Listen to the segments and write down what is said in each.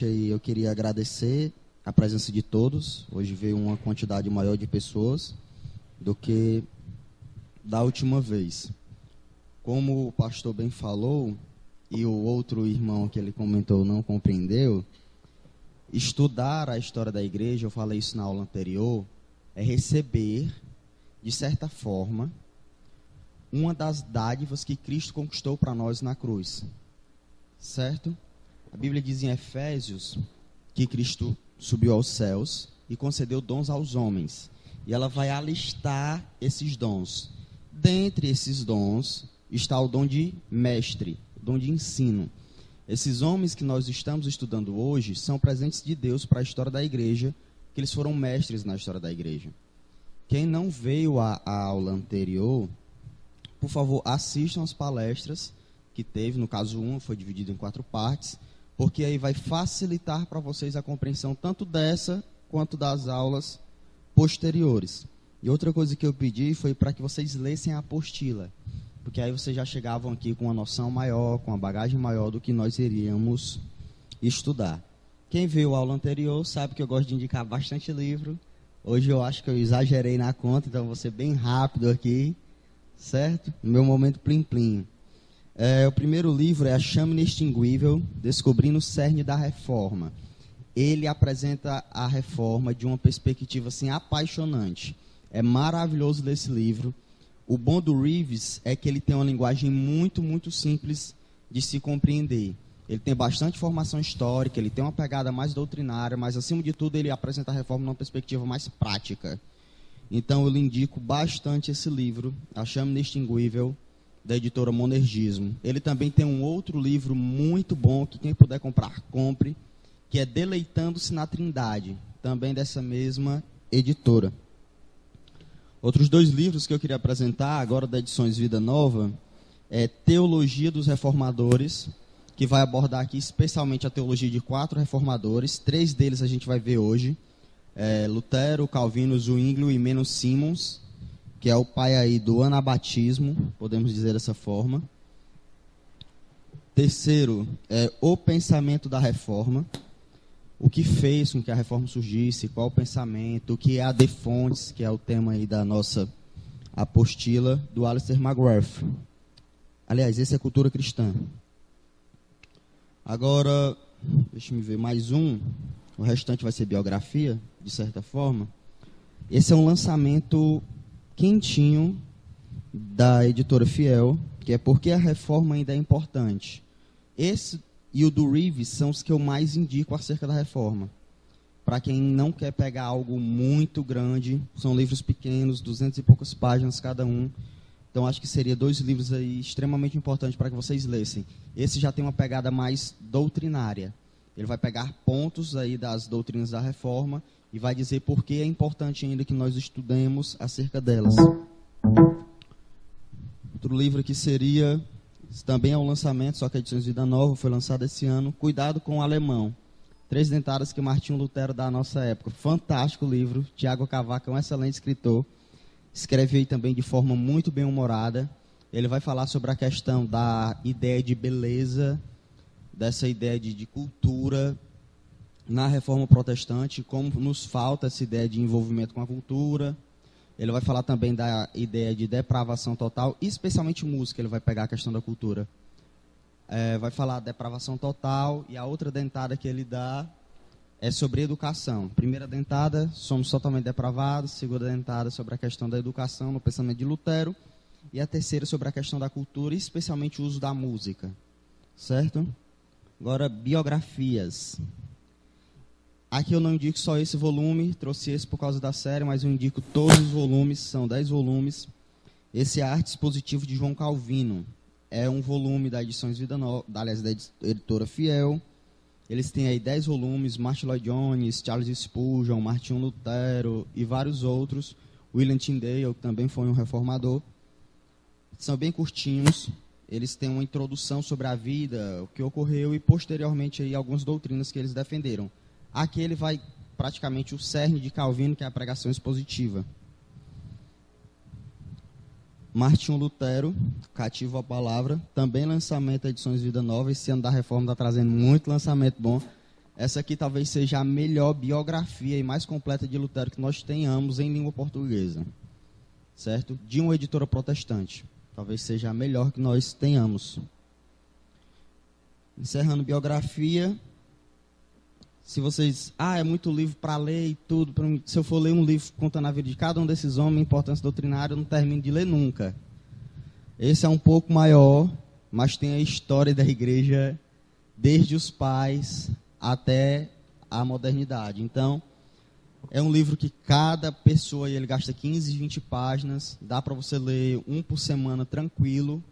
que eu queria agradecer a presença de todos. Hoje veio uma quantidade maior de pessoas do que da última vez. Como o pastor bem falou, e o outro irmão que ele comentou não compreendeu, estudar a história da igreja, eu falei isso na aula anterior, é receber, de certa forma, uma das dádivas que Cristo conquistou para nós na cruz. Certo? A Bíblia diz em Efésios que Cristo subiu aos céus e concedeu dons aos homens. E ela vai alistar esses dons. Dentre esses dons está o dom de mestre, o dom de ensino. Esses homens que nós estamos estudando hoje são presentes de Deus para a história da igreja, que eles foram mestres na história da igreja. Quem não veio à aula anterior, por favor, assistam as palestras que teve, no caso uma foi dividida em 4 partes, porque aí vai facilitar para vocês a compreensão tanto dessa quanto das aulas posteriores. E outra coisa que eu pedi foi para que vocês lessem a apostila, porque aí vocês já chegavam aqui com uma noção maior, com uma bagagem maior do que nós iríamos estudar. Quem viu a aula anterior sabe que eu gosto de indicar bastante livro. Hoje eu acho que eu exagerei na conta, então vou ser bem rápido aqui, certo? No meu momento plim-plim. O primeiro livro é A Chama Inextinguível, Descobrindo o Cerne da Reforma. Ele apresenta a reforma de uma perspectiva assim, apaixonante. É maravilhoso ler esse livro. O bom do Reeves é que ele tem uma linguagem muito, muito simples de se compreender. Ele tem bastante formação histórica, ele tem uma pegada mais doutrinária, mas, acima de tudo, ele apresenta a reforma numa perspectiva mais prática. Então, eu lhe indico bastante esse livro, A Chama Inextinguível, da editora Monergismo. Ele também tem um outro livro muito bom, que quem puder comprar, compre, que é Deleitando-se na Trindade, também dessa mesma editora. Outros 2 livros que eu queria apresentar, agora da Edições Vida Nova, é Teologia dos Reformadores, que vai abordar aqui especialmente a teologia de 4 reformadores. 3 deles a gente vai ver hoje. Lutero, Calvino, Zwinglio e Menno Simons, que é o pai aí do anabatismo, podemos dizer dessa forma. Terceiro, o pensamento da reforma. O que fez com que a reforma surgisse, qual o pensamento, o que é a De Fontes, que é o tema aí da nossa apostila, do Alistair McGrath. Aliás, esse é Cultura Cristã. Agora, deixa eu ver, mais um. O restante vai ser biografia, de certa forma. Esse é um lançamento quentinho da editora Fiel, que é Porque a Reforma Ainda é Importante. Esse e o do Reeves são os que eu mais indico acerca da reforma. Para quem não quer pegar algo muito grande, são livros pequenos, 200 e poucas páginas cada um. Então, acho que seria 2 livros aí extremamente importantes para que vocês lessem. Esse já tem uma pegada mais doutrinária. Ele vai pegar pontos aí das doutrinas da reforma e vai dizer por que é importante ainda que nós estudemos acerca delas. Outro livro aqui seria, também é um lançamento, só que a Edições Vida Nova foi lançada esse ano, Cuidado com o Alemão. 3 dentadas que Martinho Lutero dá à nossa época. Fantástico livro. Tiago Cavaco é um excelente escritor. Escreve aí também de forma muito bem-humorada. Ele vai falar sobre a questão da ideia de beleza, dessa ideia de cultura na reforma protestante, como nos falta essa ideia de envolvimento com a cultura. Ele vai falar também da ideia de depravação total, especialmente música, ele vai pegar a questão da cultura. Vai falar da depravação total, e a outra dentada que ele dá é sobre educação. Primeira dentada, somos totalmente depravados. Segunda dentada, sobre a questão da educação no pensamento de Lutero. E a terceira, sobre a questão da cultura, especialmente o uso da música. Certo? Agora, biografias. Aqui eu não indico só esse volume, trouxe esse por causa da série, mas eu indico todos os volumes, são 10 volumes. Esse é Arte Expositiva de João Calvino. É um volume da Edições Vida Nova, aliás, da editora Fiel. Eles têm aí 10 volumes, Martin Lloyd Jones, Charles Spurgeon, Martinho Lutero e vários outros. William Tyndale, que também foi um reformador. São bem curtinhos. Eles têm uma introdução sobre a vida, o que ocorreu e, posteriormente, aí, algumas doutrinas que eles defenderam. Aqui ele vai praticamente o cerne de Calvino, que é a pregação expositiva. Martinho Lutero, Cativo à Palavra, também lançamento da Edições Vida Nova. Esse ano da Reforma está trazendo muito lançamento bom. essa aqui talvez seja a melhor biografia e mais completa de Lutero que nós tenhamos em língua portuguesa, certo? De uma editora protestante. Talvez seja a melhor que nós tenhamos. Encerrando biografia, se vocês... é muito livro para ler e tudo. Se eu for ler um livro contando a vida de cada um desses homens, importância doutrinária, eu não termino de ler nunca. Esse é um pouco maior, mas tem a história da igreja desde os pais até a modernidade. Então, é um livro que cada pessoa, ele gasta 15, 20 páginas, dá para você ler um por semana tranquilo,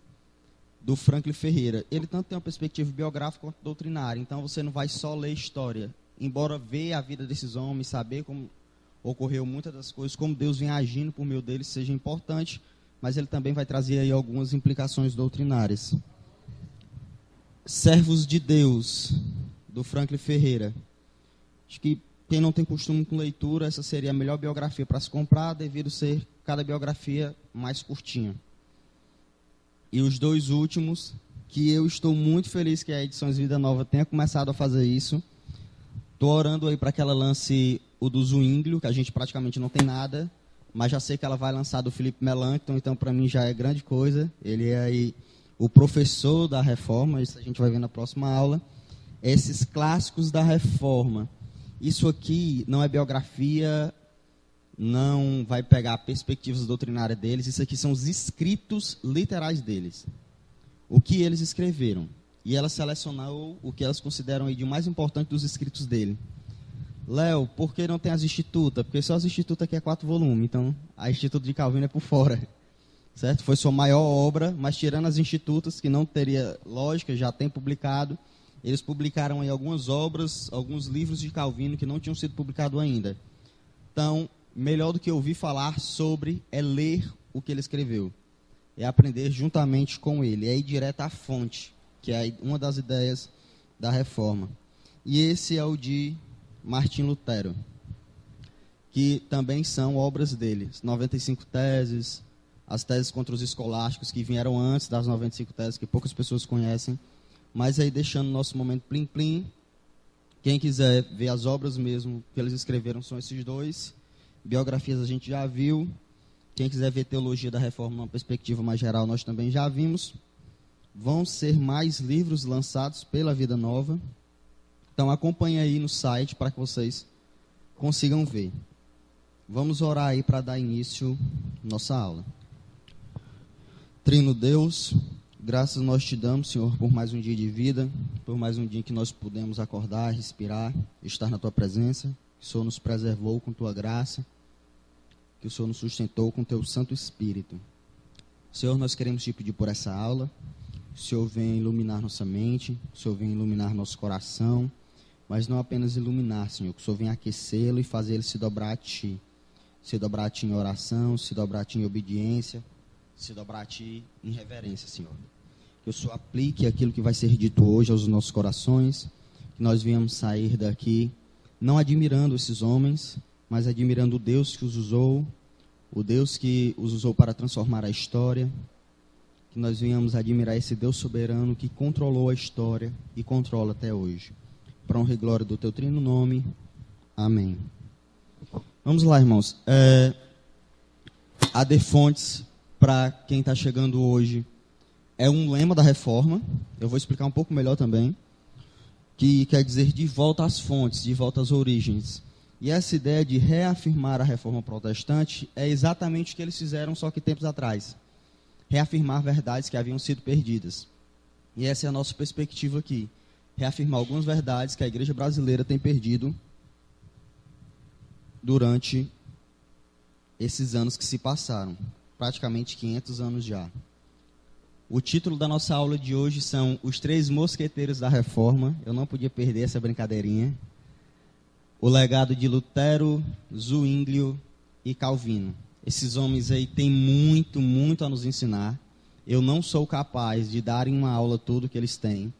do Franklin Ferreira. Ele tanto tem uma perspectiva biográfica quanto doutrinária, então você não vai só ler história. Embora ver a vida desses homens, saber como ocorreu muitas das coisas, como Deus vem agindo por meio deles, seja importante, mas ele também vai trazer aí algumas implicações doutrinárias. Servos de Deus, do Franklin Ferreira. Acho que quem não tem costume com leitura, essa seria a melhor biografia para se comprar, devido ser cada biografia mais curtinha. E os dois últimos, que eu estou muito feliz que a Edições Vida Nova tenha começado a fazer isso. Estou orando aí para que ela lance o do Zwinglio, que a gente praticamente não tem nada, mas já sei que ela vai lançar do Philip Melanchthon, então para mim já é grande coisa. Ele é aí o professor da Reforma, isso a gente vai ver na próxima aula. Esses clássicos da Reforma. Isso aqui não é biografia, não vai pegar perspectivas doutrinárias deles, isso aqui são os escritos literais deles. O que eles escreveram. E ela selecionou o que elas consideram aí de mais importante dos escritos dele. Léo, por que não tem as Institutas? Porque só as Institutas aqui é 4 volumes, então a Instituta de Calvino é por fora. Certo? Foi sua maior obra, mas tirando as Institutas, que não teria lógica, já tem publicado, eles publicaram aí algumas obras, alguns livros de Calvino que não tinham sido publicados ainda. Então, melhor do que ouvir falar sobre é ler o que ele escreveu. É aprender juntamente com ele, é ir direto à fonte, que é uma das ideias da Reforma. E esse é o de Martim Lutero, que também são obras dele. 95 teses, as teses contra os escolásticos que vieram antes das 95 teses, que poucas pessoas conhecem. Mas aí, deixando o nosso momento plim-plim, quem quiser ver as obras mesmo que eles escreveram são esses dois. Biografias a gente já viu. Quem quiser ver teologia da Reforma numa perspectiva mais geral, nós também já vimos. Vão ser mais livros lançados pela Vida Nova. Então acompanhe aí no site para que vocês consigam ver. Vamos orar aí para dar início à nossa aula. Trino Deus, graças nós te damos, Senhor, por mais um dia de vida, por mais um dia que nós pudemos acordar, respirar, estar na tua presença, que o Senhor nos preservou com tua graça, que o Senhor nos sustentou com teu Santo Espírito. Senhor, nós queremos te pedir por essa aula, que o Senhor venha iluminar nossa mente, que o Senhor venha iluminar nosso coração, mas não apenas iluminar, Senhor, que o Senhor venha aquecê-lo e fazer ele se dobrar a ti em oração, se dobrar a ti em obediência, se dobrar a ti em reverência, Senhor. Que o Senhor aplique aquilo que vai ser dito hoje aos nossos corações, que nós venhamos sair daqui não admirando esses homens, mas admirando o Deus que os usou, o Deus que os usou para transformar a história, que nós venhamos admirar esse Deus soberano que controlou a história e controla até hoje. Para honra e glória do teu trino nome. Amém. Vamos lá, irmãos. AD Fontes, para quem está chegando hoje, é um lema da Reforma. Eu vou explicar um pouco melhor também. Que quer dizer de volta às fontes, de volta às origens. E essa ideia de reafirmar a Reforma Protestante é exatamente o que eles fizeram, só que tempos atrás. Reafirmar verdades que haviam sido perdidas. E essa é a nossa perspectiva aqui. Reafirmar algumas verdades que a igreja brasileira tem perdido durante esses anos que se passaram. Praticamente 500 anos já. O título da nossa aula de hoje são Os Três Mosqueteiros da Reforma. Eu não podia perder essa brincadeirinha. O legado de Lutero, Zwinglio e Calvino. Esses homens aí têm muito, muito a nos ensinar. Eu não sou capaz de dar em uma aula tudo que eles têm.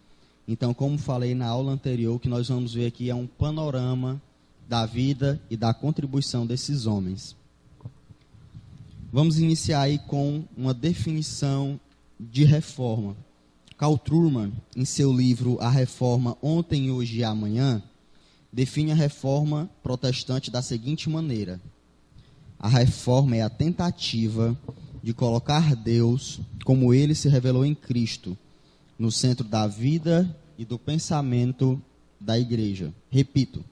Então, como falei na aula anterior, o que nós vamos ver aqui é um panorama da vida e da contribuição desses homens. Vamos iniciar aí com uma definição de reforma. Carl Trueman, em seu livro A Reforma Ontem, Hoje e Amanhã, define a reforma protestante da seguinte maneira: a reforma é a tentativa de colocar Deus, como ele se revelou em Cristo, no centro da vida e do pensamento da igreja. Repito,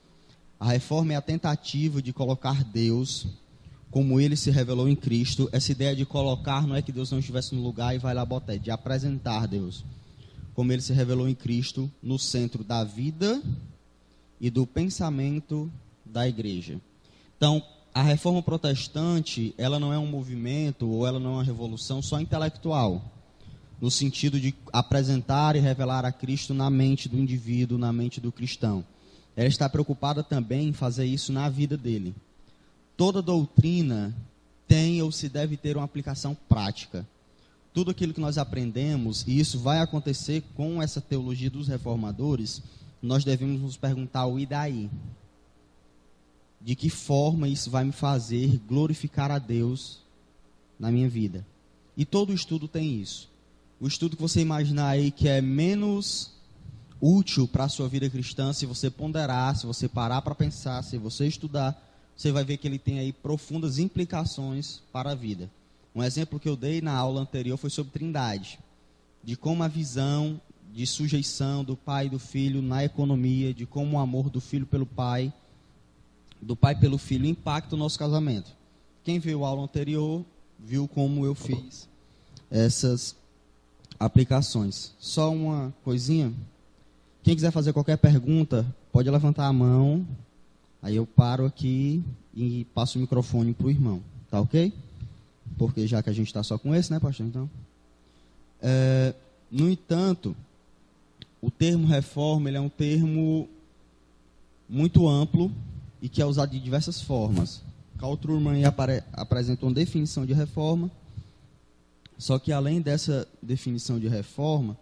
a reforma é a tentativa de colocar Deus, como ele se revelou em Cristo. Essa ideia de colocar não é que Deus não estivesse no lugar e vai lá botar, é de apresentar Deus, como ele se revelou em Cristo, no centro da vida e do pensamento da igreja. Então, a reforma protestante, ela não é um movimento ou ela não é uma revolução só intelectual, no sentido de apresentar e revelar a Cristo na mente do indivíduo, na mente do cristão. Ela está preocupada também em fazer isso na vida dele. Toda doutrina tem ou se deve ter uma aplicação prática. Tudo aquilo que nós aprendemos, e isso vai acontecer com essa teologia dos reformadores, nós devemos nos perguntar o e daí? De que forma isso vai me fazer glorificar a Deus na minha vida? E todo estudo tem isso. O estudo que você imaginar aí que é menos útil para a sua vida cristã, se você ponderar, se você parar para pensar, se você estudar, você vai ver que ele tem aí profundas implicações para a vida. Um exemplo que eu dei na aula anterior foi sobre Trindade, de como a visão de sujeição do pai e do filho na economia, de como o amor do filho pelo pai, do pai pelo filho, impacta o nosso casamento. Quem viu a aula anterior, viu como eu fiz essas aplicações. Só uma coisinha. Quem quiser fazer qualquer pergunta, pode levantar a mão. Aí eu paro aqui e passo o microfone para o irmão. Tá ok? Porque já que a gente está só com esse, né, pastor? Então, no entanto, o termo reforma, ele é um termo muito amplo e que é usado de diversas formas. Karl Truman apresentou uma definição de reforma, só que além dessa definição de reforma,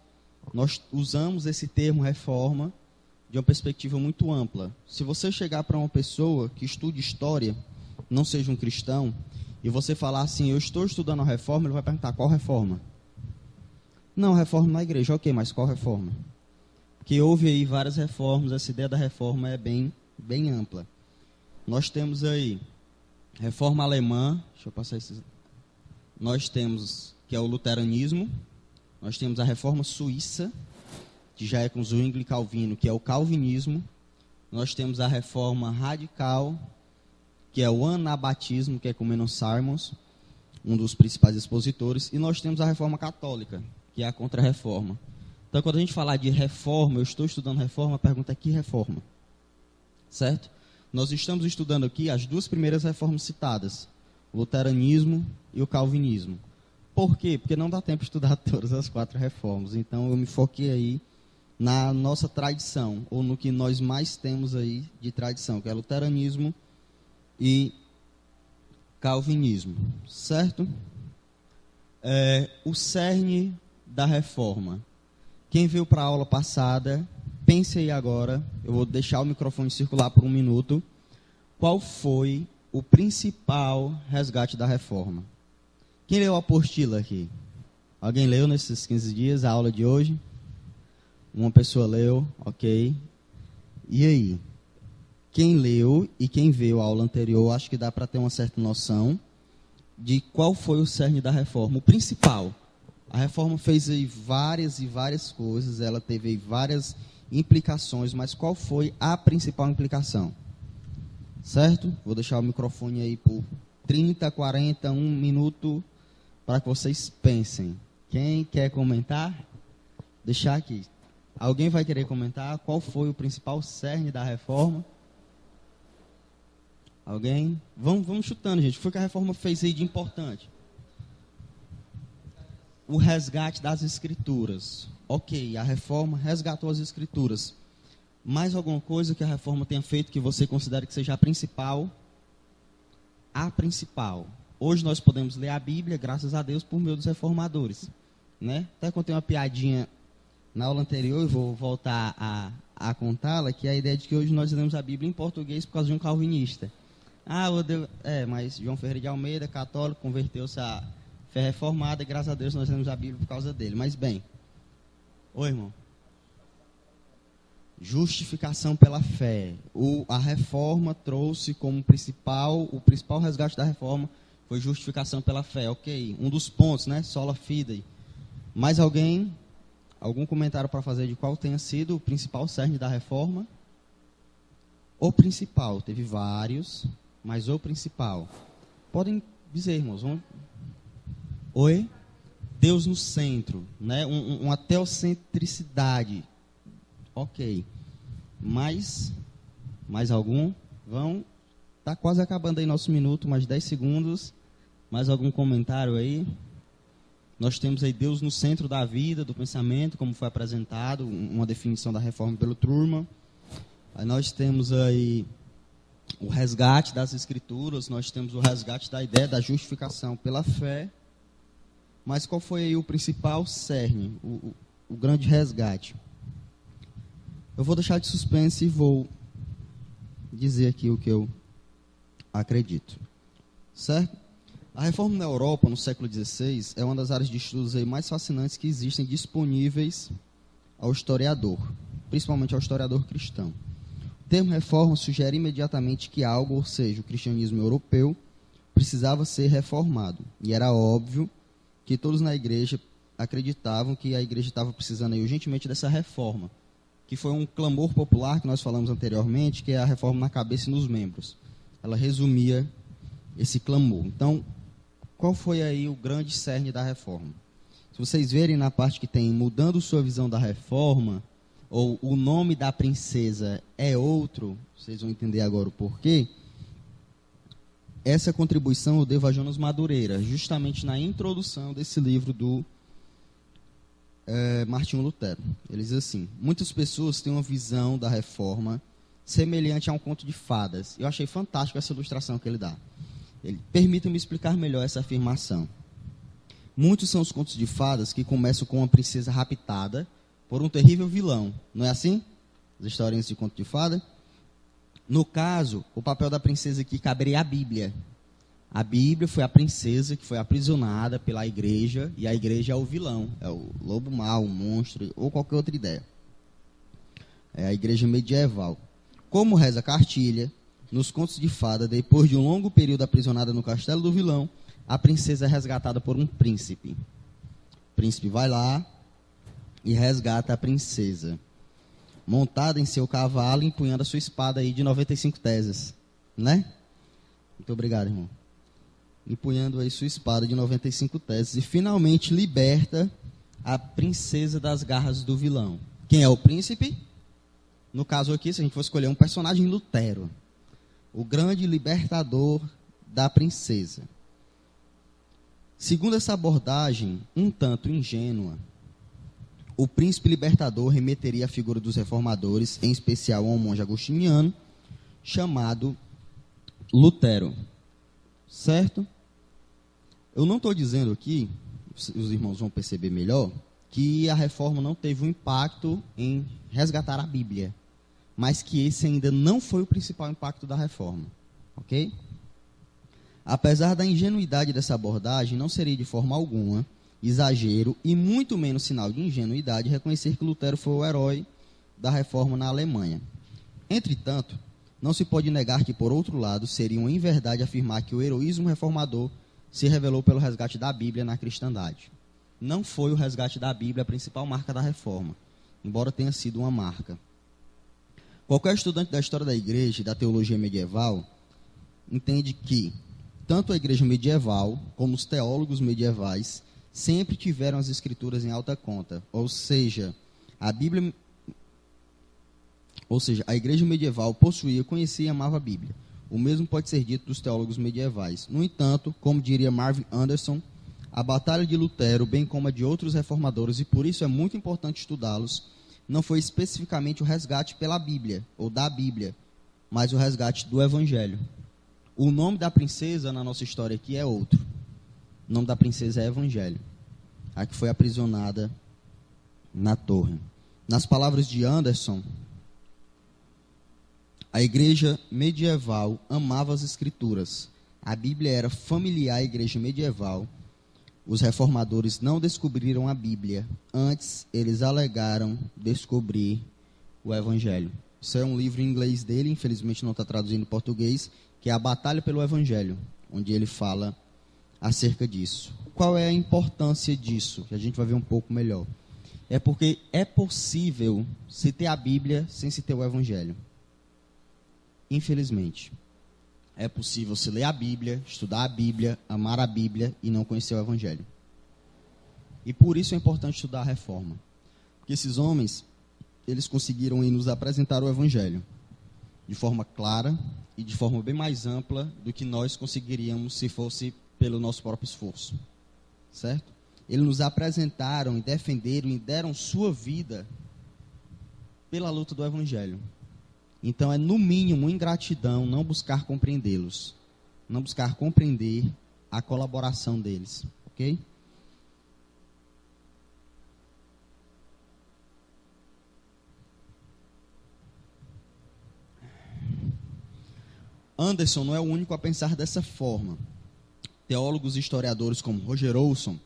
nós usamos esse termo reforma de uma perspectiva muito ampla. Se você chegar para uma pessoa que estude história, não seja um cristão, e você falar assim, eu estou estudando a reforma, ele vai perguntar, qual reforma? Não, reforma na igreja. Ok, mas qual reforma? Porque houve aí várias reformas, essa ideia da reforma é bem ampla. Nós temos aí reforma alemã, deixa eu passar esses. Nós temos, que é o luteranismo. Nós temos a reforma suíça, que já é com Zwingli e Calvino, que é o calvinismo. Nós temos a reforma radical, que é o anabatismo, que é com Menon Simons, um dos principais expositores. E nós temos a reforma católica, que é a contra-reforma. Então, quando a gente falar de reforma, eu estou estudando reforma, a pergunta é que reforma? Certo? Nós estamos estudando aqui as duas primeiras reformas citadas, o luteranismo e o calvinismo. Por quê? Porque não dá tempo de estudar todas as 4 reformas. Então, eu me foquei aí na nossa tradição, ou no que nós mais temos aí de tradição, que é luteranismo e calvinismo. Certo? O cerne da reforma. Quem veio para a aula passada, pense aí agora, eu vou deixar o microfone circular por 1 minuto. Qual foi o principal resgate da reforma? Quem leu a apostila aqui? Alguém leu nesses 15 dias a aula de hoje? Uma pessoa leu, ok. E aí? Quem leu e quem veio a aula anterior, acho que dá para ter uma certa noção de qual foi o cerne da reforma, o principal. A reforma fez aí várias e várias coisas, ela teve aí várias implicações, mas qual foi a principal implicação? Certo? Vou deixar o microfone aí por 30, 40, 1 minuto, para que vocês pensem. Quem quer comentar? Deixar aqui. Alguém vai querer comentar qual foi o principal cerne da reforma? Alguém? Vamos chutando, gente. O que foi que a reforma fez aí de importante? O resgate das escrituras. Ok, a reforma resgatou as escrituras. Mais alguma coisa que a reforma tenha feito que você considere que seja a principal? A principal. Hoje nós podemos ler a Bíblia, graças a Deus, por meio dos reformadores. Né? Até contei uma piadinha na aula anterior, e vou voltar a contá-la, que é a ideia de que hoje nós lemos a Bíblia em português por causa de um calvinista. Mas João Ferreira de Almeida, católico, converteu-se à fé reformada, e graças a Deus nós lemos a Bíblia por causa dele. Mas bem, oi irmão. Justificação pela fé. A reforma trouxe como o principal resgate da reforma foi justificação pela fé. Ok, um dos pontos, né? Sola fide. Mais alguém? Algum comentário para fazer de qual tenha sido o principal cerne da reforma? O principal, teve vários, mas o principal. Podem dizer, irmãos. Oi? Deus no centro, né? Uma teocentricidade. Ok. Mais algum? Está quase acabando aí nosso minuto, mais 10 segundos. Mais algum comentário aí? Nós temos aí Deus no centro da vida, do pensamento, como foi apresentado, uma definição da reforma pelo Truman. Aí nós temos aí o resgate das escrituras, nós temos o resgate da ideia da justificação pela fé. Mas qual foi aí o principal cerne, o grande resgate? Eu vou deixar de suspense e vou dizer aqui o que eu acredito. Certo? A reforma na Europa, no século XVI, é uma das áreas de estudos aí mais fascinantes que existem disponíveis ao historiador, principalmente ao historiador cristão. O termo reforma sugere imediatamente que algo, ou seja, o cristianismo europeu, precisava ser reformado. E era óbvio que todos na igreja acreditavam que a igreja estava precisando aí urgentemente dessa reforma, que foi um clamor popular que nós falamos anteriormente, que é a reforma na cabeça e nos membros. Ela resumia esse clamor. Então, qual foi aí o grande cerne da reforma? Se vocês verem na parte que tem mudando sua visão da reforma, ou o nome da princesa é outro, vocês vão entender agora o porquê. Essa contribuição eu devo a Jonas Madureira, justamente na introdução desse livro do Martinho Lutero. Ele diz assim: muitas pessoas têm uma visão da reforma semelhante a um conto de fadas. Eu achei fantástico essa ilustração que ele dá. Permita-me explicar melhor essa afirmação. Muitos são os contos de fadas que começam com uma princesa raptada por um terrível vilão. Não é assim? As historinhas de conto de fada. No caso, o papel da princesa aqui caberia à Bíblia. A Bíblia foi a princesa que foi aprisionada pela igreja, e a igreja é o vilão, é o lobo mau, o monstro, ou qualquer outra ideia. É a igreja medieval. Como reza a cartilha, nos contos de fada, depois de um longo período aprisionada no castelo do vilão, a princesa é resgatada por um príncipe. O príncipe vai lá e resgata a princesa, montada em seu cavalo, empunhando a sua espada aí de 95 teses, né? Muito obrigado, irmão. Empunhando aí sua espada de 95 teses e finalmente liberta a princesa das garras do vilão. Quem é o príncipe? No caso aqui, se a gente for escolher um personagem, Lutero, o grande libertador da princesa. Segundo essa abordagem, um tanto ingênua, o príncipe libertador remeteria à figura dos reformadores, em especial a um monge agostiniano, chamado Lutero. Certo? Eu não estou dizendo aqui, os irmãos vão perceber melhor, que a reforma não teve um impacto em resgatar a Bíblia, mas que esse ainda não foi o principal impacto da reforma. Ok? Apesar da ingenuidade dessa abordagem, não seria de forma alguma exagero e muito menos sinal de ingenuidade reconhecer que Lutero foi o herói da reforma na Alemanha. Entretanto, não se pode negar que, por outro lado, seria uma inverdade afirmar que o heroísmo reformador se revelou pelo resgate da Bíblia na cristandade. Não foi o resgate da Bíblia a principal marca da reforma, embora tenha sido uma marca. Qualquer estudante da história da igreja e da teologia medieval entende que tanto a igreja medieval como os teólogos medievais sempre tiveram as escrituras em alta conta, ou seja, a igreja medieval possuía, conhecia e amava a Bíblia. O mesmo pode ser dito dos teólogos medievais. No entanto, como diria Marvin Anderson, a batalha de Lutero, bem como a de outros reformadores, e por isso é muito importante estudá-los, não foi especificamente o resgate pela Bíblia, ou da Bíblia, mas o resgate do Evangelho. O nome da princesa na nossa história aqui é outro. O nome da princesa é Evangelho, a que foi aprisionada na torre. Nas palavras de Anderson, a igreja medieval amava as escrituras. A Bíblia era familiar à igreja medieval. Os reformadores não descobriram a Bíblia. Antes, eles alegaram descobrir o Evangelho. Isso é um livro em inglês dele, infelizmente não está traduzindo em português, que é A Batalha pelo Evangelho, onde ele fala acerca disso. Qual é a importância disso? Que a gente vai ver um pouco melhor. É porque é possível se ter a Bíblia sem se ter o Evangelho. Infelizmente. É possível se ler a Bíblia, estudar a Bíblia, amar a Bíblia e não conhecer o Evangelho. E por isso é importante estudar a Reforma. Porque esses homens, eles conseguiram nos apresentar o Evangelho de forma clara e de forma bem mais ampla do que nós conseguiríamos se fosse pelo nosso próprio esforço. Certo? Eles nos apresentaram e defenderam e deram sua vida pela luta do Evangelho. Então é no mínimo ingratidão não buscar compreendê-los, não buscar compreender a colaboração deles, ok? Anderson não é o único a pensar dessa forma. Teólogos e historiadores como Roger Olson,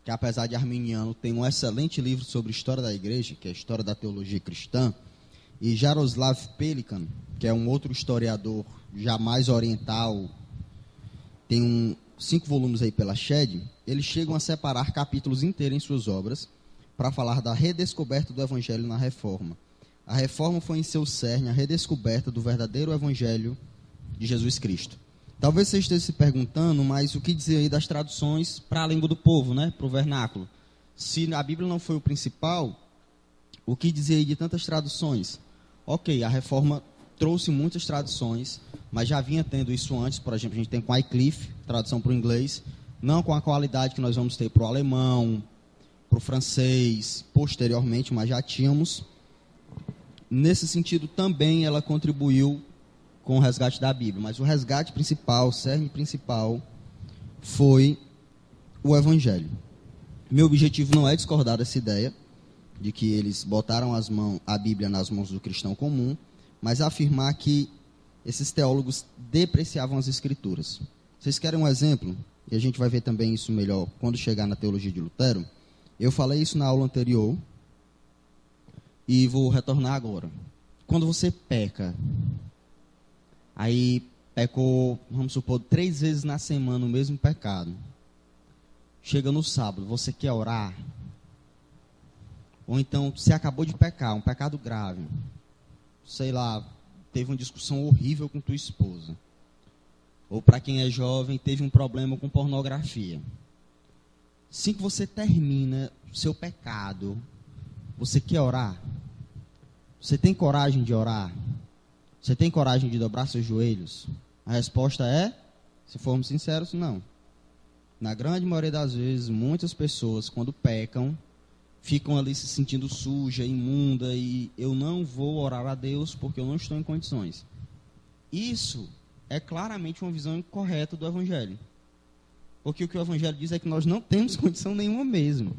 que apesar de arminiano tem um excelente livro sobre história da igreja, que é a História da Teologia Cristã, e Jaroslav Pelikan, que é um outro historiador já mais oriental, tem 5 volumes aí pela Shed, eles chegam a separar capítulos inteiros em suas obras para falar da redescoberta do Evangelho na Reforma. A Reforma foi em seu cerne a redescoberta do verdadeiro Evangelho de Jesus Cristo. Talvez você esteja se perguntando, mas o que dizer aí das traduções para a língua do povo, né, para o vernáculo? Se a Bíblia não foi o principal, o que dizer aí de tantas traduções? Ok, a Reforma trouxe muitas traduções, mas já vinha tendo isso antes. Por exemplo, a gente tem com Wycliffe, tradução para o inglês, não com a qualidade que nós vamos ter para o alemão, para o francês, posteriormente, mas já tínhamos. Nesse sentido, também ela contribuiu com o resgate da Bíblia, mas o resgate principal, o cerne principal, foi o Evangelho. Meu objetivo não é discordar dessa ideia, de que eles botaram a Bíblia nas mãos do cristão comum, mas afirmar que esses teólogos depreciavam as Escrituras. Vocês querem um exemplo? E a gente vai ver também isso melhor quando chegar na teologia de Lutero. Eu falei isso na aula anterior e vou retornar agora. Quando você peca, aí pecou, vamos supor, 3 vezes na semana o mesmo pecado. Chega no sábado, você quer orar? Ou então, você acabou de pecar, um pecado grave. Sei lá, teve uma discussão horrível com tua esposa. Ou para quem é jovem, teve um problema com pornografia. Assim que você termina o seu pecado, você quer orar? Você tem coragem de orar? Você tem coragem de dobrar seus joelhos? A resposta é, se formos sinceros, não. Na grande maioria das vezes, muitas pessoas, quando pecam, ficam ali se sentindo suja, imunda, e eu não vou orar a Deus porque eu não estou em condições. Isso é claramente uma visão incorreta do Evangelho. Porque o que o Evangelho diz é que nós não temos condição nenhuma mesmo.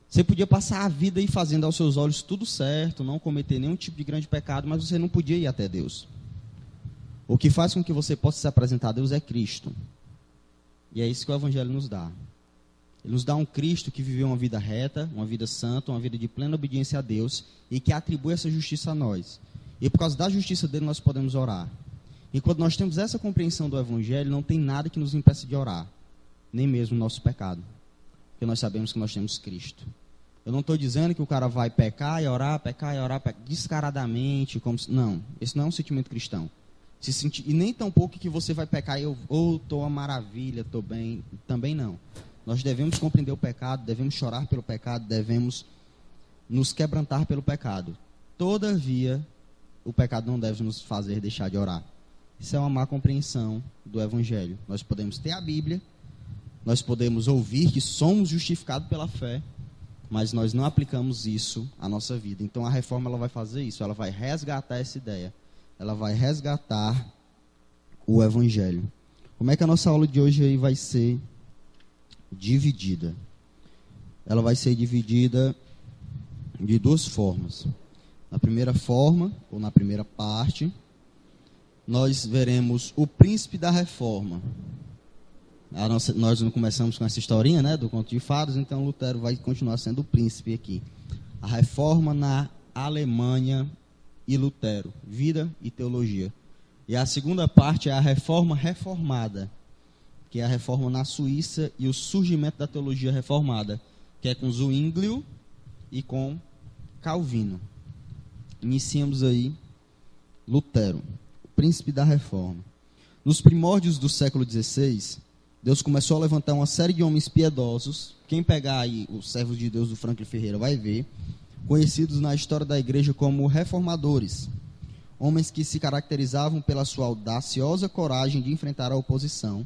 Você podia passar a vida aí fazendo aos seus olhos tudo certo, não cometer nenhum tipo de grande pecado, mas você não podia ir até Deus. O que faz com que você possa se apresentar a Deus é Cristo. E é isso que o Evangelho nos dá. Ele nos dá um Cristo que viveu uma vida reta, uma vida santa, uma vida de plena obediência a Deus e que atribui essa justiça a nós. E por causa da justiça dele nós podemos orar. E quando nós temos essa compreensão do Evangelho, não tem nada que nos impeça de orar, nem mesmo o nosso pecado. Porque nós sabemos que nós temos Cristo. Eu não estou dizendo que o cara vai pecar e orar descaradamente. Não, esse não é um sentimento cristão. E nem tão pouco que você vai pecar e eu estou uma maravilha, estou bem. Também não. Nós devemos compreender o pecado, devemos chorar pelo pecado, devemos nos quebrantar pelo pecado. Todavia, o pecado não deve nos fazer deixar de orar. Isso é uma má compreensão do Evangelho. Nós podemos ter a Bíblia, nós podemos ouvir que somos justificados pela fé, mas nós não aplicamos isso à nossa vida. Então a reforma ela vai fazer isso, ela vai resgatar essa ideia, ela vai resgatar o Evangelho. Como é que a nossa aula de hoje aí vai ser dividida? Ela vai ser dividida de 2 formas. Na primeira forma, ou na primeira parte, nós veremos o príncipe da reforma. Nós não começamos com essa historinha, né, do conto de fadas, então Lutero vai continuar sendo o príncipe aqui. A reforma na Alemanha e Lutero, vida e teologia. E a segunda parte é a reforma reformada, que é a reforma na Suíça e o surgimento da teologia reformada, que é com Zwinglio e com Calvino. Iniciamos aí Lutero, o príncipe da reforma. Nos primórdios do século XVI, Deus começou a levantar uma série de homens piedosos. Quem pegar aí os servos de Deus do Franklin Ferreira vai ver, conhecidos na história da igreja como reformadores. Homens que se caracterizavam pela sua audaciosa coragem de enfrentar a oposição,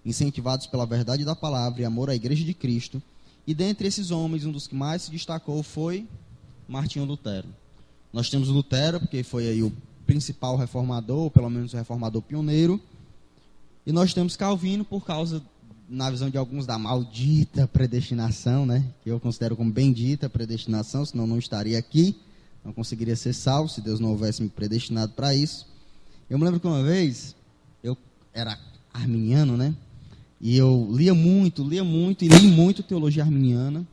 incentivados pela verdade da palavra e amor à igreja de Cristo. E dentre esses homens, um dos que mais se destacou foi Martinho Lutero. Nós temos Lutero, porque foi aí o principal reformador, ou pelo menos o reformador pioneiro. E nós temos Calvino por causa, na visão de alguns, da maldita predestinação, né? Que eu considero como bendita predestinação, senão não estaria aqui, não conseguiria ser salvo se Deus não houvesse me predestinado para isso. Eu me lembro que uma vez, eu era arminiano, né? E eu lia muito e li muito teologia arminiana,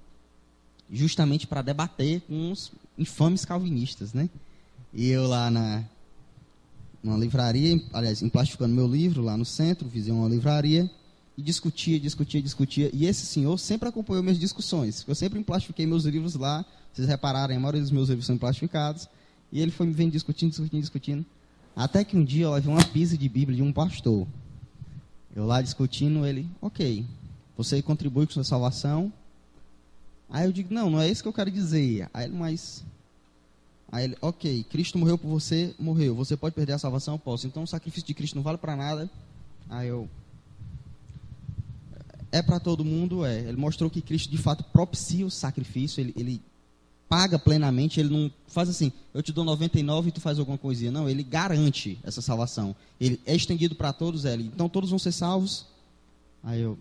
justamente para debater com os infames calvinistas, né? E eu lá numa livraria, aliás, emplastificando meu livro lá no centro, fiz uma livraria e discutia. E esse senhor sempre acompanhou minhas discussões. Eu sempre emplastifiquei meus livros lá. Vocês repararem, a maioria dos meus livros são emplastificados. E ele foi me vendo discutindo. Até que um dia eu levei uma pisa de Bíblia de um pastor. Eu lá discutindo, ele, ok, você contribui com sua salvação? Aí eu digo, não é isso que eu quero dizer. Aí ele, ok, Cristo morreu por você, morreu. Você pode perder a salvação? Posso. Então o sacrifício de Cristo não vale para nada. Aí eu, é para todo mundo, é. Ele mostrou que Cristo de fato propicia o sacrifício, ele paga plenamente, ele não faz assim, eu te dou 99 e tu faz alguma coisinha. Não, ele garante essa salvação. Ele é estendido para todos, então todos vão ser salvos. Aí eu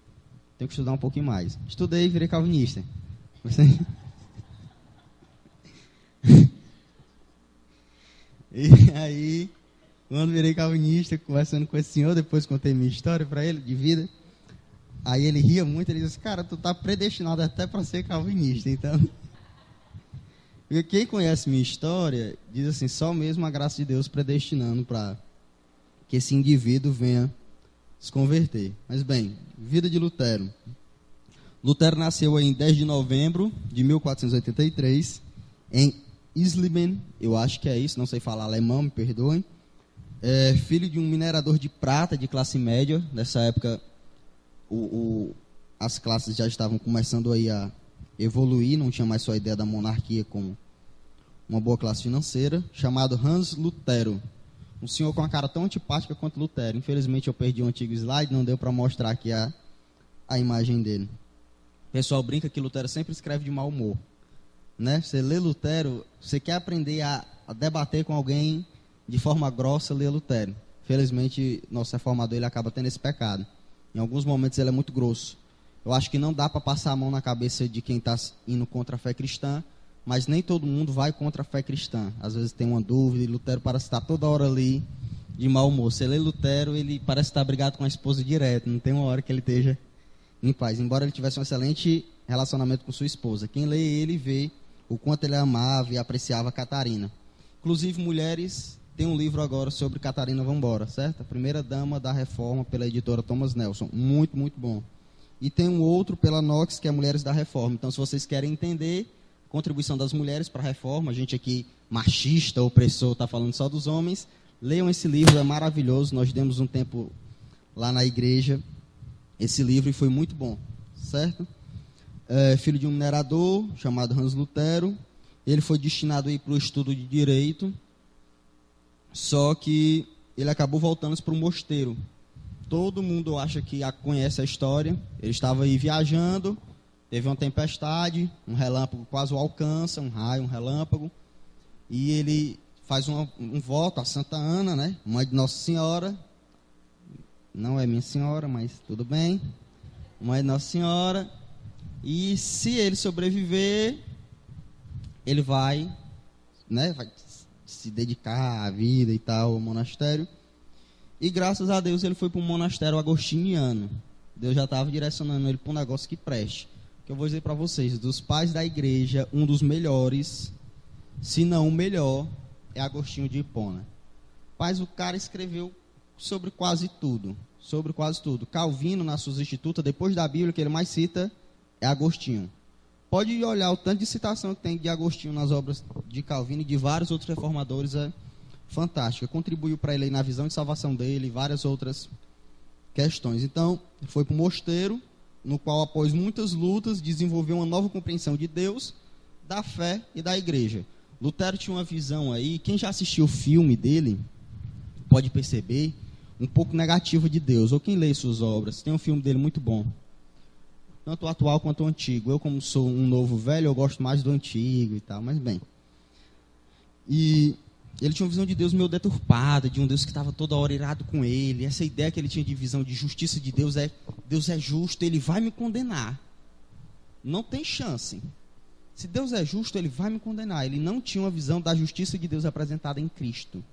tenho que estudar um pouquinho mais. Estudei e virei calvinista. E aí, quando virei calvinista, conversando com esse senhor, depois contei minha história para ele, de vida. Aí ele ria muito, ele disse, cara, tu tá predestinado até para ser calvinista, então... Porque quem conhece minha história, diz assim, só mesmo a graça de Deus predestinando para que esse indivíduo venha se converter. Mas bem, vida de Lutero. Lutero nasceu em 10 de novembro de 1483, em Isleben, eu acho que é isso, não sei falar alemão, me perdoem. É filho de um minerador de prata de classe média. Nessa época, as classes já estavam começando aí a evoluir, não tinha mais só a ideia da monarquia como uma boa classe financeira, chamado Hans Lutero. Um senhor com uma cara tão antipática quanto Lutero. Infelizmente eu perdi um antigo slide, não deu para mostrar aqui a imagem dele. O pessoal brinca que Lutero sempre escreve de mau humor. Né? Você lê Lutero, você quer aprender a debater com alguém de forma grossa, lê Lutero. Felizmente, nosso reformador ele acaba tendo esse pecado. Em alguns momentos ele é muito grosso. Eu acho que não dá para passar a mão na cabeça de quem está indo contra a fé cristã, mas nem todo mundo vai contra a fé cristã. Às vezes tem uma dúvida e Lutero parece estar toda hora ali de mau humor. Você lê Lutero, ele parece estar brigado com a esposa direto, não tem uma hora que ele esteja em paz, embora ele tivesse um excelente relacionamento com sua esposa. Quem lê ele vê o quanto ele amava e apreciava Catarina. Inclusive, mulheres, tem um livro agora sobre Catarina Vambora, certo? A primeira dama da reforma, pela editora Thomas Nelson. Muito, muito bom. E tem um outro pela Knox, que é Mulheres da Reforma. Então, se vocês querem entender a contribuição das mulheres para a reforma, a gente aqui, machista, opressor, está falando só dos homens, leiam esse livro, é maravilhoso. Nós demos um tempo lá na igreja esse livro e foi muito bom, certo? Filho de um minerador chamado Hans Lutero. Ele foi destinado para o estudo de direito, só que ele acabou voltando para o mosteiro. Todo mundo acha que conhece a história. Ele estava aí viajando, teve uma tempestade, um relâmpago quase o alcança, um raio, um relâmpago, e ele faz um voto a Santa Ana, né? Mãe de Nossa Senhora. Não é minha senhora, mas tudo bem. Mãe de Nossa Senhora. E se ele sobreviver, ele vai se dedicar à vida e tal, ao monastério. E graças a Deus ele foi para um monastério agostiniano. Deus já estava direcionando ele para um negócio que preste. Que eu vou dizer para vocês, dos pais da igreja, um dos melhores se não o melhor, é Agostinho de Hipona. Mas o cara escreveu sobre quase tudo. Calvino, na sua Instituta, depois da Bíblia, que ele mais cita, é Agostinho. Pode olhar o tanto de citação que tem de Agostinho nas obras de Calvino e de vários outros reformadores, é fantástica. Contribuiu para ele na visão de salvação dele e várias outras questões. Então, foi para o mosteiro, no qual, após muitas lutas, desenvolveu uma nova compreensão de Deus, da fé e da igreja. Lutero tinha uma visão aí, quem já assistiu o filme dele, pode perceber, um pouco negativa de Deus, ou quem lê suas obras. Tem um filme dele muito bom, tanto o atual quanto o antigo. Eu, como sou um novo velho, eu gosto mais do antigo e tal, mas bem. E ele tinha uma visão de Deus meio deturpada, de um Deus que estava toda hora irado com ele. Essa ideia que ele tinha de visão de justiça de Deus é: Deus é justo, ele vai me condenar. Não tem chance. Se Deus é justo, ele vai me condenar. Ele não tinha uma visão da justiça de Deus apresentada em Cristo.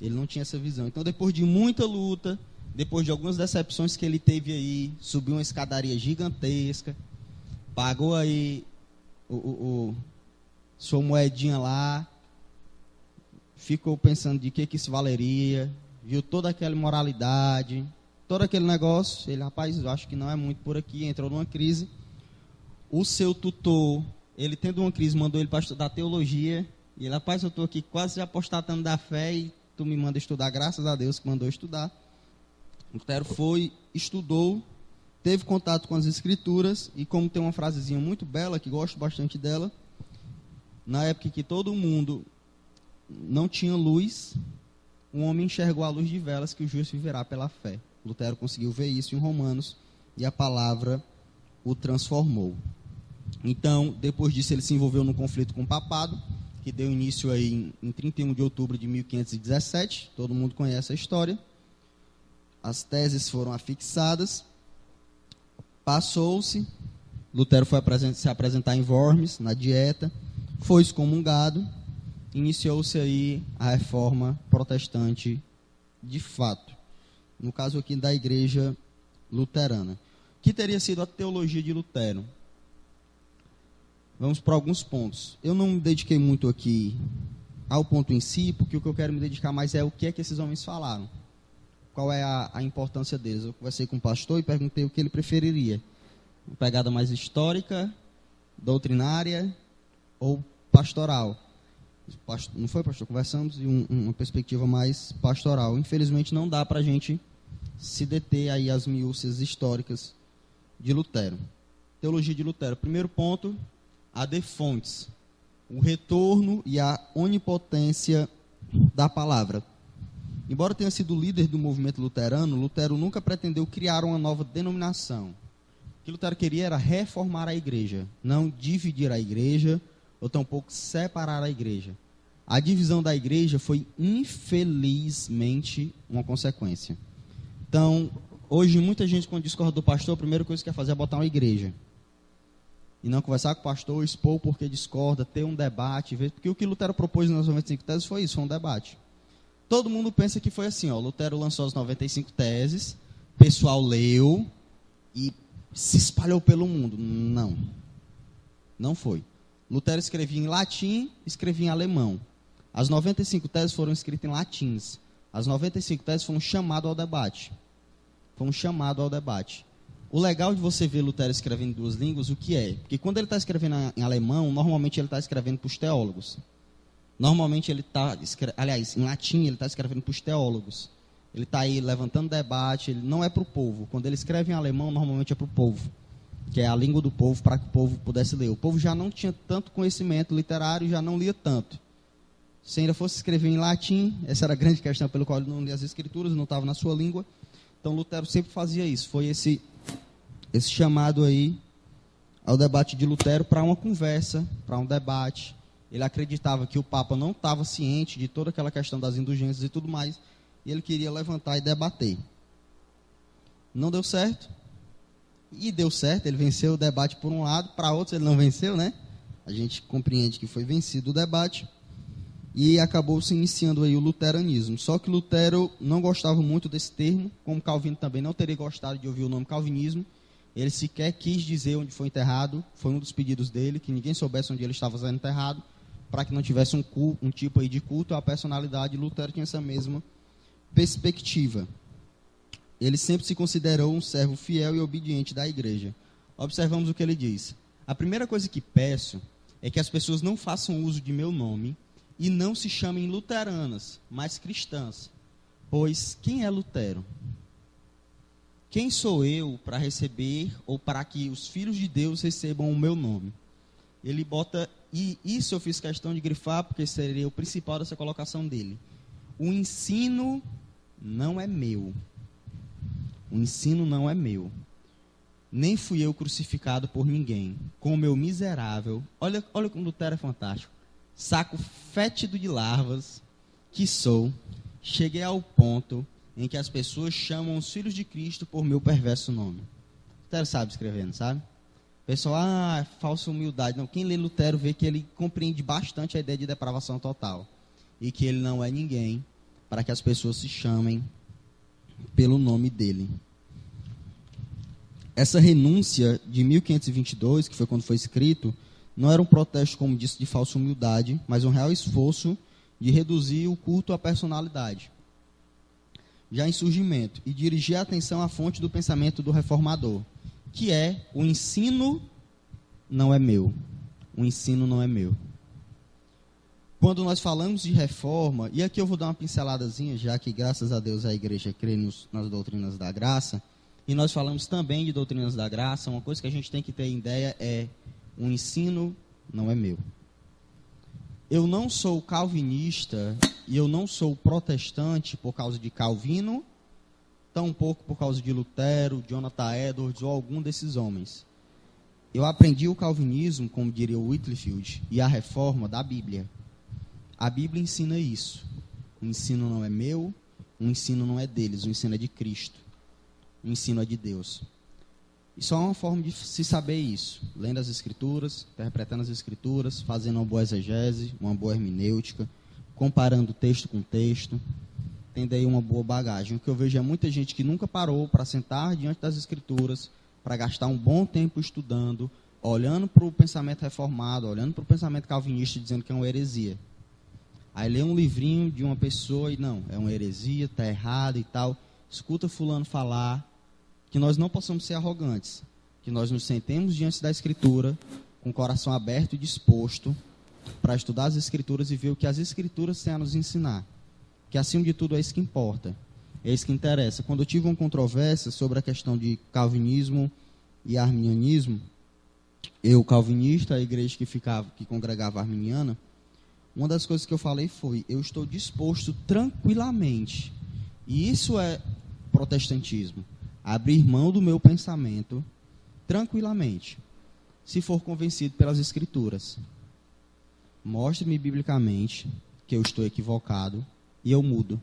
Ele não tinha essa visão. Então, depois de muita luta, depois de algumas decepções que ele teve aí, subiu uma escadaria gigantesca, pagou aí sua moedinha lá, ficou pensando de que isso valeria, viu toda aquela imoralidade, todo aquele negócio. Ele, rapaz, eu acho que não é muito por aqui, entrou numa crise. O seu tutor, ele tendo uma crise, mandou ele para estudar teologia. E ele, rapaz, eu estou aqui quase apostatando da fé e tu me manda estudar, graças a Deus que mandou estudar. Lutero foi, estudou, teve contato com as escrituras, e como tem uma frasezinha muito bela, que gosto bastante dela, na época que todo mundo não tinha luz, um homem enxergou a luz de velas, que o justo viverá pela fé. Lutero conseguiu ver isso em Romanos, e a palavra o transformou. Então, depois disso, ele se envolveu num conflito com o papado, que deu início aí em 31 de outubro de 1517, todo mundo conhece a história. As teses foram afixadas, passou-se, Lutero foi se apresentar em Worms, na Dieta, foi excomungado, iniciou-se aí a reforma protestante de fato, no caso aqui da igreja luterana. Que teria sido a teologia de Lutero? Vamos para alguns pontos. Eu não me dediquei muito aqui ao ponto em si, porque o que eu quero me dedicar mais é o que é que esses homens falaram. Qual é a importância deles. Eu conversei com o pastor e perguntei o que ele preferiria. Uma pegada mais histórica, doutrinária ou pastoral. Não foi, pastor? Conversamos em uma perspectiva mais pastoral. Infelizmente não dá para a gente se deter aí às minúcias históricas de Lutero. Teologia de Lutero. Primeiro ponto, a de fontes. O retorno e a onipotência da palavra. Embora tenha sido líder do movimento luterano, Lutero nunca pretendeu criar uma nova denominação. O que Lutero queria era reformar a igreja, não dividir a igreja, ou tampouco separar a igreja. A divisão da igreja foi, infelizmente, uma consequência. Então, hoje, muita gente, quando discorda do pastor, a primeira coisa que quer fazer é botar uma igreja. E não conversar com o pastor, expor porque discorda, ter um debate. Porque o que Lutero propôs nas 95 teses foi isso, foi um debate. Todo mundo pensa que foi assim, ó, Lutero lançou as 95 teses, o pessoal leu e se espalhou pelo mundo. Não. Não foi. Lutero escrevia em latim, escrevia em alemão. As 95 teses foram escritas em latins. As 95 teses foram um chamado ao debate. Foi um chamado ao debate. O legal de você ver Lutero escrevendo em duas línguas, o que é? Porque quando ele está escrevendo em alemão, normalmente ele está escrevendo para os teólogos. Normalmente ele está, aliás, em latim ele está escrevendo para os teólogos. Ele está aí levantando debate, ele não é para o povo. Quando ele escreve em alemão, normalmente é para o povo, que é a língua do povo, para que o povo pudesse ler. O povo já não tinha tanto conhecimento literário, já não lia tanto. Se ainda fosse escrever em latim, essa era a grande questão pelo qual ele não lia as escrituras, não estava na sua língua. Então Lutero sempre fazia isso. Foi esse chamado aí ao debate de Lutero para uma conversa, para um debate. Ele acreditava que o Papa não estava ciente de toda aquela questão das indulgências e tudo mais, e ele queria levantar e debater. Não deu certo. E deu certo, ele venceu o debate por um lado, para outros ele não venceu, né? A gente compreende que foi vencido o debate, e acabou se iniciando aí o luteranismo. Só que Lutero não gostava muito desse termo, como Calvino também não teria gostado de ouvir o nome calvinismo. Ele sequer quis dizer onde foi enterrado, foi um dos pedidos dele, que ninguém soubesse onde ele estava sendo enterrado, para que não tivesse um tipo aí de culto à personalidade, Lutero tinha essa mesma perspectiva. Ele sempre se considerou um servo fiel e obediente da igreja. Observamos o que ele diz. A primeira coisa que peço é que as pessoas não façam uso de meu nome e não se chamem luteranas, mas cristãs. Pois quem é Lutero? Quem sou eu para receber ou para que os filhos de Deus recebam o meu nome? Ele bota, e isso eu fiz questão de grifar, porque seria o principal dessa colocação dele. O ensino não é meu. O ensino não é meu. Nem fui eu crucificado por ninguém. Como eu miserável, olha como Lutero é fantástico. Saco fétido de larvas que sou, cheguei ao ponto em que as pessoas chamam os filhos de Cristo por meu perverso nome. Lutero sabe escrever, não sabe? O pessoal, falsa humildade. Não, quem lê Lutero vê que ele compreende bastante a ideia de depravação total. E que ele não é ninguém para que as pessoas se chamem pelo nome dele. Essa renúncia de 1522, que foi quando foi escrito, não era um protesto, como disse, de falsa humildade, mas um real esforço de reduzir o culto à personalidade. Já em surgimento, e dirigir a atenção à fonte do pensamento do reformador, que é: o ensino não é meu. O ensino não é meu. Quando nós falamos de reforma, e aqui eu vou dar uma pinceladazinha, já que graças a Deus a igreja crê nas doutrinas da graça, e nós falamos também de doutrinas da graça, uma coisa que a gente tem que ter ideia é: o ensino não é meu. Eu não sou calvinista e eu não sou protestante por causa de Calvino, tampouco por causa de Lutero, Jonathan Edwards ou algum desses homens. Eu aprendi o calvinismo, como diria o Whitefield, e a reforma da Bíblia. A Bíblia ensina isso. O ensino não é meu, o ensino não é deles, o ensino é de Cristo. O ensino é de Deus. E só há uma forma de se saber isso: lendo as Escrituras, interpretando as Escrituras, fazendo uma boa exegese, uma boa hermenêutica, comparando texto com texto, tendo aí uma boa bagagem. O que eu vejo é muita gente que nunca parou para sentar diante das Escrituras, para gastar um bom tempo estudando, olhando para o pensamento reformado, olhando para o pensamento calvinista, dizendo que é uma heresia. Aí lê um livrinho de uma pessoa e não, é uma heresia, está errado e tal. Escuta fulano falar. Que nós não possamos ser arrogantes, que nós nos sentemos diante da Escritura, com o coração aberto e disposto para estudar as Escrituras e ver o que as Escrituras têm a nos ensinar. Que acima de tudo é isso que importa, é isso que interessa. Quando eu tive uma controvérsia sobre a questão de calvinismo e arminianismo, eu calvinista, a igreja que congregava arminiana, uma das coisas que eu falei foi: eu estou disposto tranquilamente, e isso é protestantismo, abrir mão do meu pensamento tranquilamente, se for convencido pelas Escrituras. Mostre-me biblicamente que eu estou equivocado e eu mudo.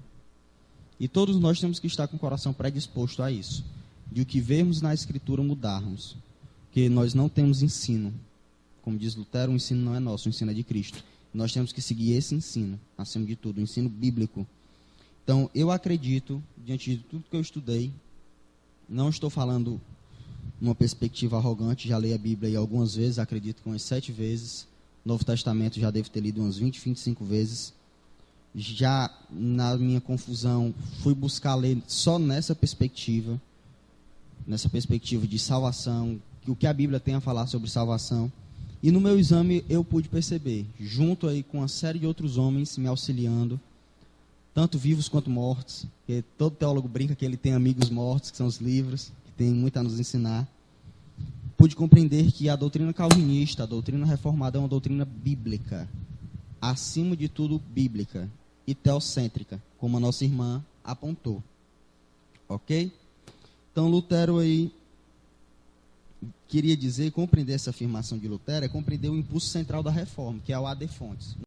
E todos nós temos que estar com o coração predisposto a isso, de o que vermos na Escritura mudarmos, porque nós não temos ensino. Como diz Lutero, o ensino não é nosso, o ensino é de Cristo. Nós temos que seguir esse ensino, acima de tudo, o ensino bíblico. Então, eu acredito, diante de tudo que eu estudei, não estou falando numa perspectiva arrogante, já li a Bíblia aí algumas vezes, acredito que umas 7 vezes. Novo Testamento já devo ter lido umas 20, 25 vezes. Já na minha confusão, fui buscar ler só nessa perspectiva de salvação, o que a Bíblia tem a falar sobre salvação. E no meu exame eu pude perceber, junto aí com uma série de outros homens me auxiliando, tanto vivos quanto mortos, porque todo teólogo brinca que ele tem amigos mortos, que são os livros, que tem muito a nos ensinar. Pude compreender que a doutrina calvinista, a doutrina reformada é uma doutrina bíblica, acima de tudo bíblica e teocêntrica, como a nossa irmã apontou. Ok? Então Lutero aí queria dizer, compreender essa afirmação de Lutero, é compreender o impulso central da reforma, que é o ad fontes.